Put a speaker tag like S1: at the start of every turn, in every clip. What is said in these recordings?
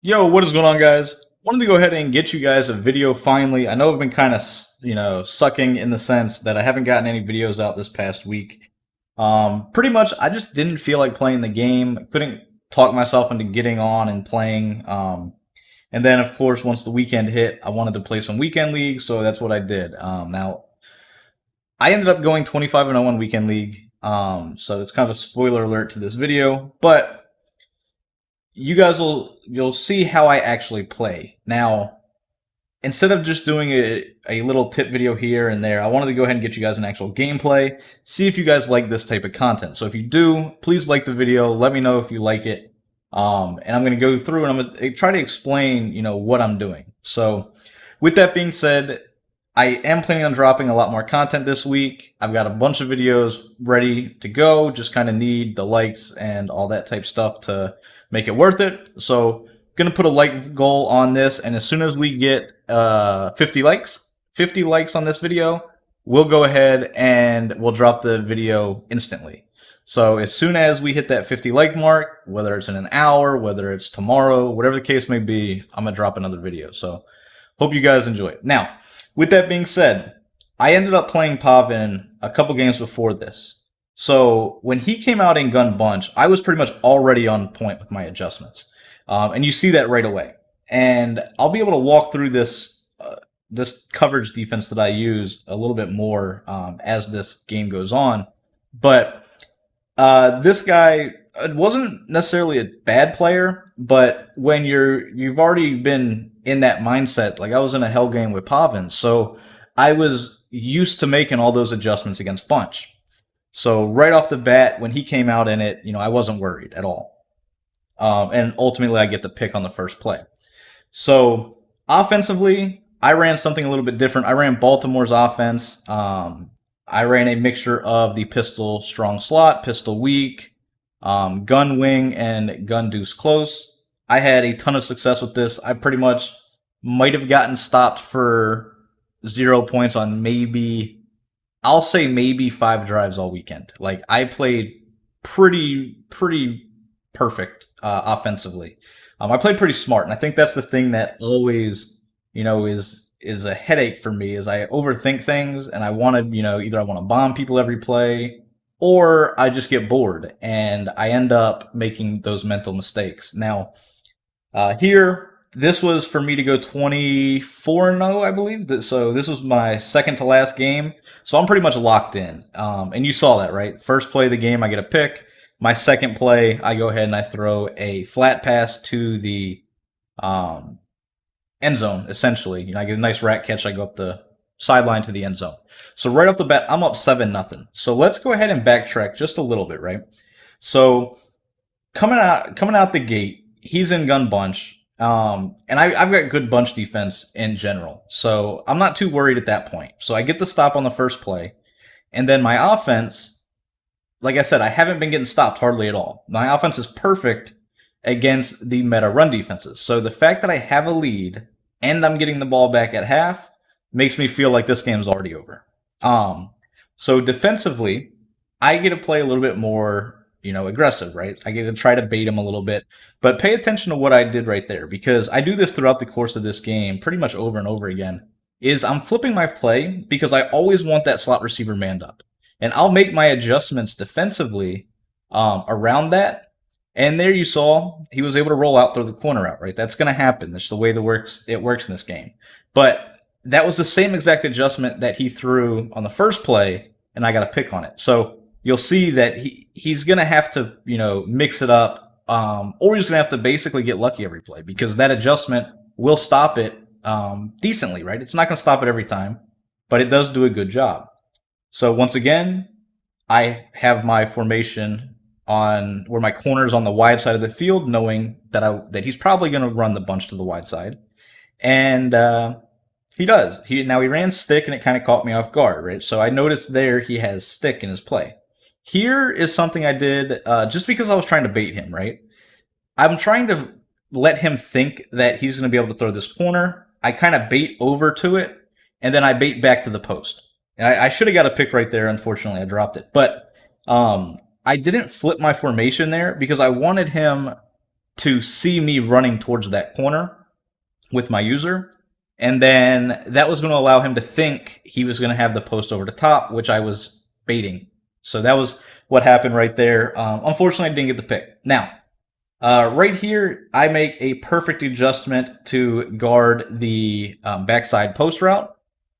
S1: Yo, what is going on, guys? Wanted to go ahead and get you guys a video finally. I know I've been kind of, sucking in the sense that I haven't gotten any videos out this past week. Pretty much, I just didn't feel like playing the game. I couldn't talk myself into getting on and playing. And then, of course, once the weekend hit, I wanted to play some weekend league, so that's what I did. Now, I ended up going 25-0 on weekend league. So that's kind of a spoiler alert to this video, but you guys you'll see how I actually play. Now, instead of just doing a little tip video here and there, I wanted to go ahead and get you guys an actual gameplay, see if you guys like this type of content. So if you do, please like the video, let me know if you like it. And I'm going to go through and I'm going to try to explain, what I'm doing. So with that being said, I am planning on dropping a lot more content this week. I've got a bunch of videos ready to go, just kind of need the likes and all that type stuff to make it worth it. So gonna put a like goal on this, and as soon as we get 50 likes on this video, we'll go ahead and we'll drop the video instantly. So as soon as we hit that 50 like mark, whether it's in an hour, whether it's tomorrow, whatever the case may be, I'm gonna drop another video. So hope you guys enjoy it. Now, with that being said, I ended up playing Pavin a couple games before this. So when he came out in Gun Bunch, I was pretty much already on point with my adjustments. And you see that right away. And I'll be able to walk through this coverage defense that I use a little bit more as this game goes on. But this guy wasn't necessarily a bad player, but when you've already been in that mindset, like I was in a hell game with Pavin, so I was used to making all those adjustments against Bunch. So right off the bat, when he came out in it, I wasn't worried at all. And ultimately, I get the pick on the first play. So offensively, I ran something a little bit different. I ran Baltimore's offense. I ran a mixture of the pistol strong slot, pistol weak, gun wing, and gun deuce close. I had a ton of success with this. I pretty much might have gotten stopped for 0 points on I'll say maybe 5 drives all weekend. Like I played pretty perfect offensively. I played pretty smart, and I think that's the thing that always, is a headache for me. Is I overthink things, and I want to, either I want to bomb people every play, or I just get bored, and I end up making those mental mistakes. Now, here, this was for me to go 24-0, I believe. So this was my second to last game. So I'm pretty much locked in. And you saw that, right? First play of the game, I get a pick. My second play, I go ahead and I throw a flat pass to the um, end zone, essentially. I get a nice rat catch. I go up the sideline to the end zone. So right off the bat, I'm up 7-0. So let's go ahead and backtrack just a little bit, right? So coming out the gate, he's in gun bunch. And I've got good bunch defense in general. So I'm not too worried at that point. So I get the stop on the first play. And then my offense, like I said, I haven't been getting stopped hardly at all. My offense is perfect against the meta run defenses. So the fact that I have a lead and I'm getting the ball back at half makes me feel like this game's already over. So defensively, I get to play a little bit more, aggressive, right? I get to try to bait him a little bit, but pay attention to what I did right there, because I do this throughout the course of this game pretty much over and over again. Is I'm flipping my play because I always want that slot receiver manned up, and I'll make my adjustments defensively around that. And there you saw he was able to roll out, throw the corner out, right? That's going to happen. That's the way it works in this game. But that was the same exact adjustment that he threw on the first play, and I got a pick on it. So you'll see that he's going to have to, mix it up, or he's going to have to basically get lucky every play, because that adjustment will stop it decently, right? It's not going to stop it every time, but it does do a good job. So once again, I have my formation on where my corner is on the wide side of the field, knowing that he's probably going to run the bunch to the wide side, and he does. He ran stick, and it kind of caught me off guard, right? So I noticed there he has stick in his play. Here is something I did just because I was trying to bait him, right? I'm trying to let him think that he's going to be able to throw this corner. I kind of bait over to it, and then I bait back to the post. And I should have got a pick right there. Unfortunately, I dropped it. But I didn't flip my formation there because I wanted him to see me running towards that corner with my user. And then that was going to allow him to think he was going to have the post over the top, which I was baiting. So that was what happened right there. Unfortunately, I didn't get the pick. Now, right here, I make a perfect adjustment to guard the backside post route.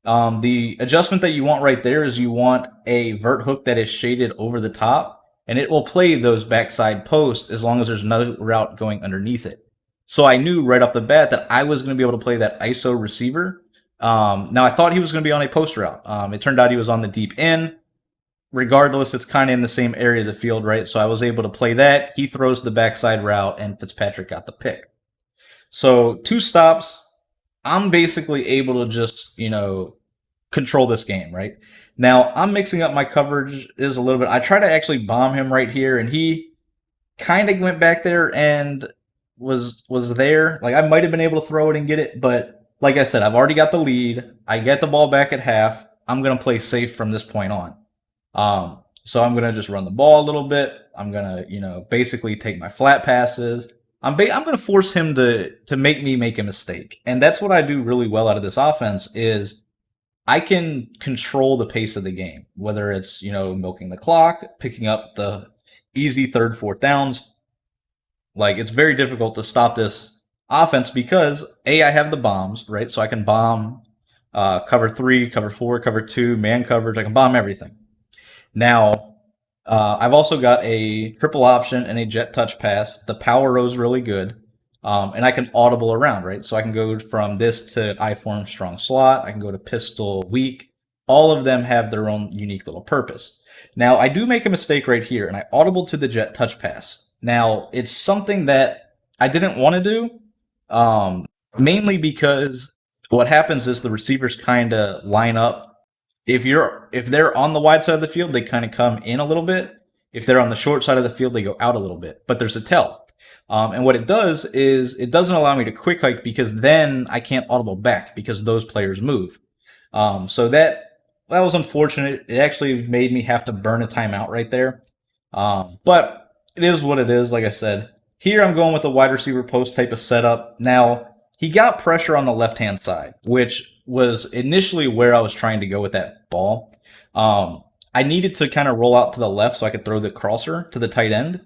S1: The adjustment that you want right there is you want a vert hook that is shaded over the top, and it will play those backside posts as long as there's no route going underneath it. So I knew right off the bat that I was going to be able to play that ISO receiver. Now, I thought he was going to be on a post route. It turned out he was on the deep end. Regardless, it's kind of in the same area of the field, right? So I was able to play that. He throws the backside route, and Fitzpatrick got the pick. So 2 stops. I'm basically able to just, control this game, right? Now, I'm mixing up my coverage is a little bit. I try to actually bomb him right here, and he kind of went back there and was there. Like, I might have been able to throw it and get it, but like I said, I've already got the lead. I get the ball back at half. I'm going to play safe from this point on. So I'm going to just run the ball a little bit. I'm going to, basically take my flat passes. I'm going to force him to make me make a mistake. And that's what I do really well out of this offense is I can control the pace of the game, whether it's, milking the clock, picking up the easy 3rd, 4th downs. Like, it's very difficult to stop this offense because I have the bombs, right? So I can bomb cover 3, cover 4, cover 2, man coverage. I can bomb everything. Now, I've also got a triple option and a jet touch pass. The power row is really good. And I can audible around, right? So I can go from this to I-form strong slot. I can go to pistol weak. All of them have their own unique little purpose. Now, I do make a mistake right here, and I audible to the jet touch pass. Now, it's something that I didn't want to do, mainly because what happens is the receivers kind of line up. If they're on the wide side of the field, they kind of come in a little bit. If they're on the short side of the field, they go out a little bit. But there's a tell. And what it does is it doesn't allow me to quick hike because then I can't audible back because those players move. So that was unfortunate. It actually made me have to burn a timeout right there. But it is what it is. Like I said, here I'm going with a wide receiver post type of setup. Now, he got pressure on the left-hand side, which was initially where I was trying to go with that ball. I needed to kind of roll out to the left so I could throw the crosser to the tight end.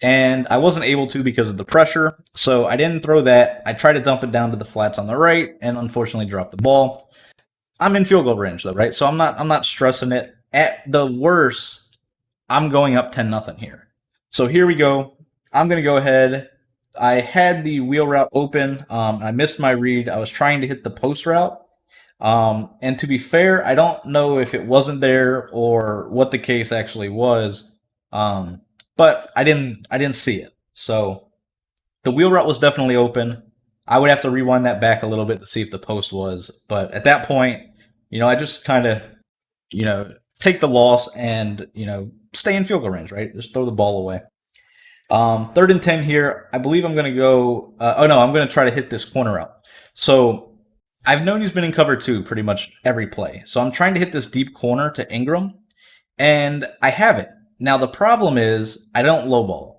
S1: And I wasn't able to because of the pressure, so I didn't throw that. I tried to dump it down to the flats on the right, and unfortunately dropped the ball. I'm in field goal range though, right? So I'm not stressing it. At the worst, I'm going up 10-0 here. So here we go. I'm gonna go ahead. I had the wheel route open. I missed my read. I was trying to hit the post route. And to be fair, I don't know if it wasn't there or what the case actually was. But I didn't see it. So the wheel route was definitely open. I would have to rewind that back a little bit to see if the post was. But at that point, I just kind of, take the loss and, stay in field goal range, right? Just throw the ball away. 3rd and 10 here. I believe I'm going to go. I'm going to try to hit this corner out. So I've known he's been in cover 2 pretty much every play. So I'm trying to hit this deep corner to Ingram, and I have it. Now, the problem is I don't lowball.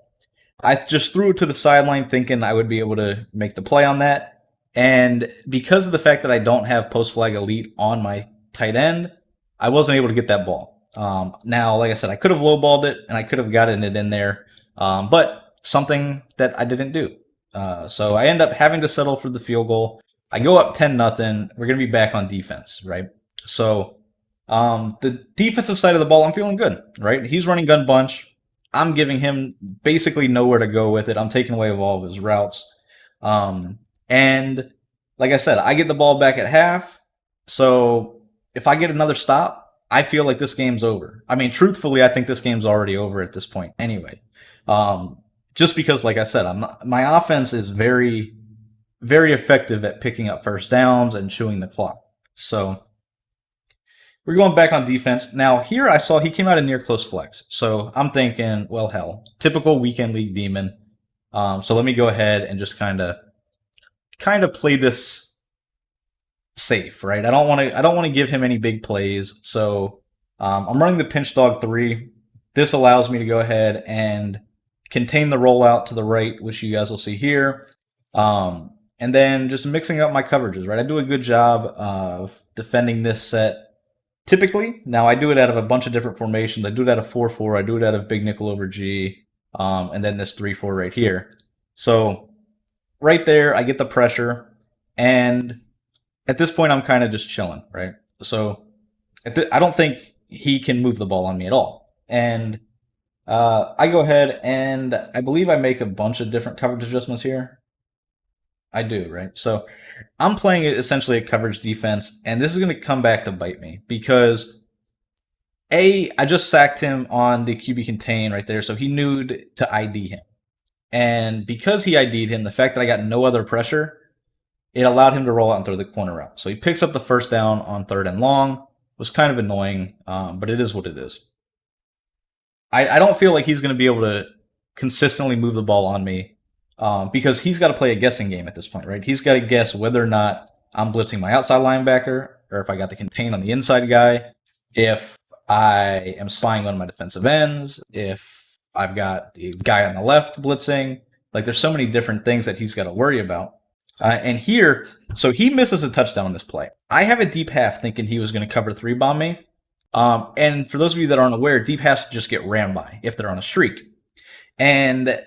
S1: I just threw it to the sideline thinking I would be able to make the play on that. And because of the fact that I don't have post flag elite on my tight end, I wasn't able to get that ball. Now, like I said, I could have lowballed it and I could have gotten it in there, but something that I didn't do. So I end up having to settle for the field goal. I go up 10-0. We're going to be back on defense, right? So the defensive side of the ball, I'm feeling good, right? He's running gun bunch. I'm giving him basically nowhere to go with it. I'm taking away all of his routes. And like I said, I get the ball back at half. So if I get another stop, I feel like this game's over. I mean, truthfully, I think this game's already over at this point anyway. Just because, like I said, my offense is very, very effective at picking up first downs and chewing the clock. So we're going back on defense. Now, here I saw he came out of near close flex. So I'm thinking, well, hell, typical weekend league demon. So let me go ahead and just kind of play this safe, right? I don't want to give him any big plays. So I'm running the pinch dog 3. This allows me to go ahead and contain the rollout to the right, which you guys will see here. And then just mixing up my coverages, right? I do a good job of defending this set typically. Now, I do it out of a bunch of different formations. I do it out of 4-4. I do it out of big nickel over G, and then this 3-4 right here. So right there, I get the pressure. And at this point, I'm kind of just chilling, right? So I don't think he can move the ball on me at all. And I go ahead and I believe I make a bunch of different coverage adjustments here. I do, right? So I'm playing essentially a coverage defense, and this is going to come back to bite me because I just sacked him on the QB contain right there, so he knew to ID him. And because he ID'd him, the fact that I got no other pressure, it allowed him to roll out and throw the corner route. So he picks up the first down on 3rd and long. It was kind of annoying, but it is what it is. I don't feel like he's going to be able to consistently move the ball on me because he's got to play a guessing game at this point, right? He's got to guess whether or not I'm blitzing my outside linebacker or if I got the contain on the inside guy, if I am spying on my defensive ends, if I've got the guy on the left blitzing. Like, there's so many different things that he's got to worry about. And here, so he misses a touchdown on this play. I have a deep half thinking he was going to cover 3 bomb me. And for those of you that aren't aware, deep halves just get ran by if they're on a streak. And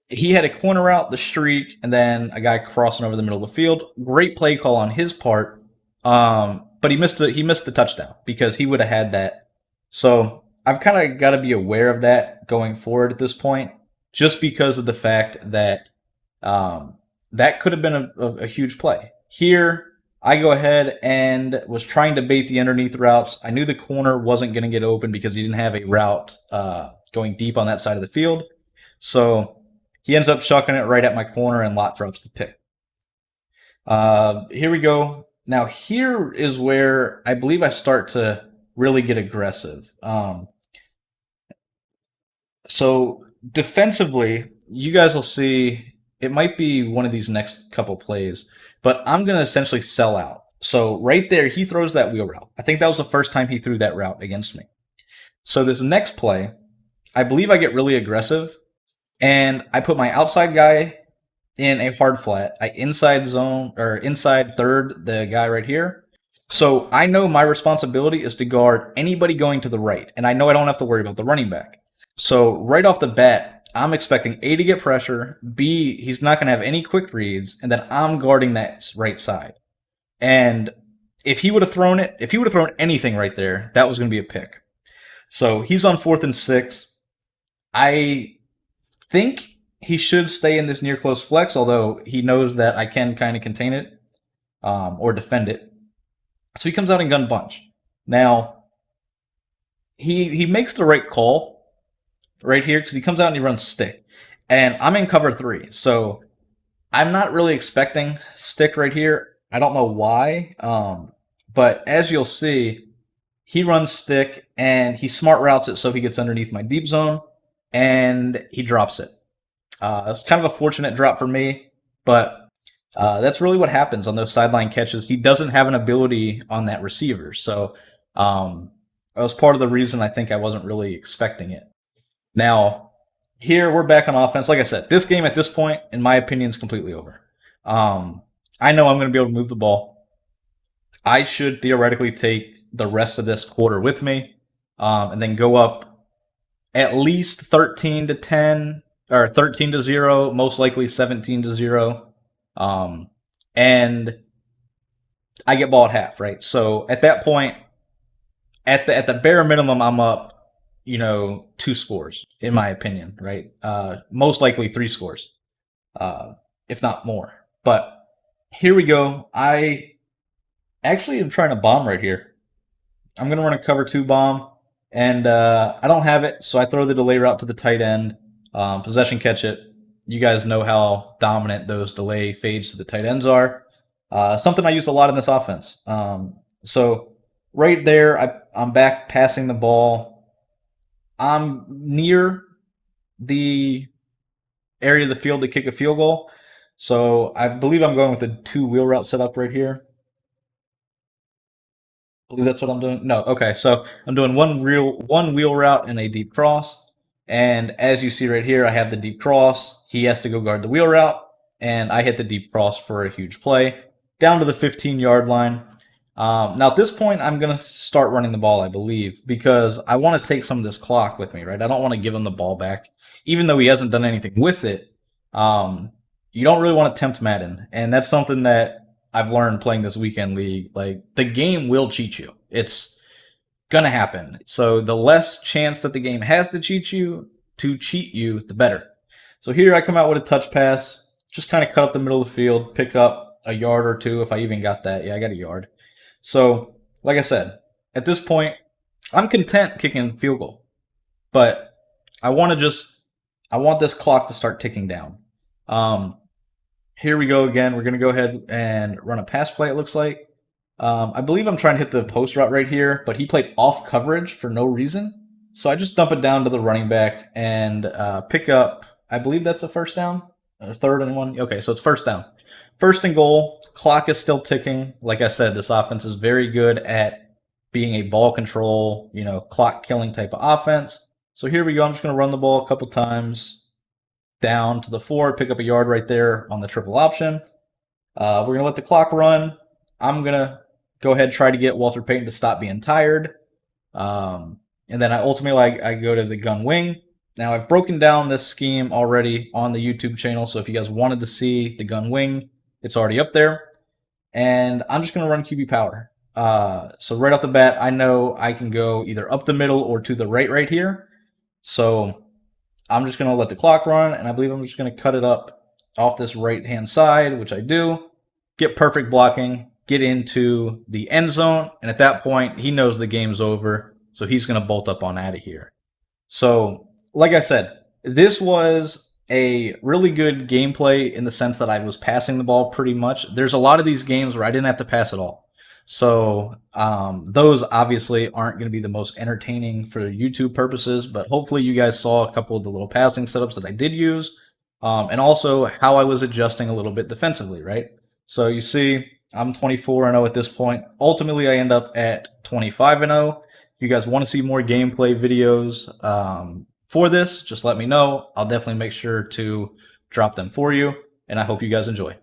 S1: he had a corner out the streak, and then a guy crossing over the middle of the field. Great play call on his part, but he missed the touchdown because he would have had that. So I've kind of got to be aware of that going forward at this point, just because of the fact that that could have been a huge play. Here, I go ahead and was trying to bait the underneath routes. I knew the corner wasn't going to get open because he didn't have a route going deep on that side of the field. So he ends up chucking it right at my corner, and Lott drops the pick. Here we go. Now, here is where I believe I start to really get aggressive. So defensively, you guys will see it might be one of these next couple plays, but I'm going to essentially sell out. So right there, he throws that wheel route. I think that was the first time he threw that route against me. So this next play, I believe I get really aggressive, and I put my outside guy in a hard flat. I inside zone or inside third the guy right here. So I know my responsibility is to guard anybody going to the right, and I know I don't have to worry about the running back. So right off the bat, I'm expecting A to get pressure, B, he's not going to have any quick reads, and then I'm guarding that right side. And if he would have thrown anything right there, that was going to be a pick. So he's on 4th and 6. I think he should stay in this near close flex, although he knows that I can kind of contain it or defend it. So he comes out in gun bunch. Now, he makes the right call right here because he comes out and he runs stick. And I'm in cover 3, so I'm not really expecting stick right here. I don't know why, but as you'll see, he runs stick and he smart routes it so he gets underneath my deep zone and he drops it. It's kind of a fortunate drop for me, but that's really what happens on those sideline catches. He doesn't have an ability on that receiver, so that was part of the reason I think I wasn't really expecting it. Now, here we're back on offense. Like I said, this game at this point, in my opinion, is completely over. I know I'm going to be able to move the ball. I should theoretically take the rest of this quarter with me, and then go up at least 13-10 or 13-0, most likely 17-0, and I get ball at half, right? So at that point, at the bare minimum, I'm up, 2 scores in my opinion, right? Most likely 3 scores, if not more. But here we go. I actually am trying to bomb right here. I'm going to run a cover 2 bomb, and I don't have it, so I throw the delay route to the tight end. Possession catch it. You guys know how dominant those delay fades to the tight ends are. Something I use a lot in this offense. So right there, I'm back passing the ball. I'm near the area of the field to kick a field goal. So I believe I'm going with a 2 wheel route setup right here. I believe that's what I'm doing. No, okay. So I'm doing one wheel route and a deep cross. And as you see right here, I have the deep cross. He has to go guard the wheel route, and I hit the deep cross for a huge play down to the 15-yard line. Now, at this point, I'm going to start running the ball, I believe, because I want to take some of this clock with me, right? I don't want to give him the ball back, even though he hasn't done anything with it. You don't really want to tempt Madden, and that's something that I've learned playing this weekend league. Like, the game will cheat you. It's gonna happen. So the less chance that the game has to cheat you, the better. So here I come out with a touch pass, just kind of cut up the middle of the field, pick up a yard or two if I even got that. Yeah, I got a yard. So, like I said, at this point, I'm content kicking field goal, but I want to I want this clock to start ticking down. Here we go again. We're going to go ahead and run a pass play, it looks like. I believe I'm trying to hit the post route right here, but he played off coverage for no reason. So I just dump it down to the running back and pick up, I believe that's a first down, or third and one. Okay, so it's first down. First and goal, clock is still ticking. Like I said, this offense is very good at being a ball control, clock killing type of offense. So here we go. I'm just going to run the ball a couple times down to the 4, pick up a yard right there on the triple option. We're going to let the clock run. I'm going to go ahead and try to get Walter Payton to stop being tired. And then I go to the gun wing. Now, I've broken down this scheme already on the YouTube channel, so if you guys wanted to see the gun wing, it's already up there. And I'm just going to run QB power. So right off the bat, I know I can go either up the middle or to the right here. So I'm just going to let the clock run, and I believe I'm just going to cut it up off this right-hand side, which I do. Get perfect blocking, get into the end zone, and at that point, he knows the game's over, so he's going to bolt up on out of here. So, like I said, this was a really good gameplay in the sense that I was passing the ball pretty much. There's a lot of these games where I didn't have to pass at all. So those obviously aren't going to be the most entertaining for YouTube purposes, but hopefully you guys saw a couple of the little passing setups that I did use, and also how I was adjusting a little bit defensively, right? So you see, I'm 24-0 at this point. Ultimately, I end up at 25-0. If you guys want to see more gameplay videos for this, just let me know. I'll definitely make sure to drop them for you, and I hope you guys enjoy.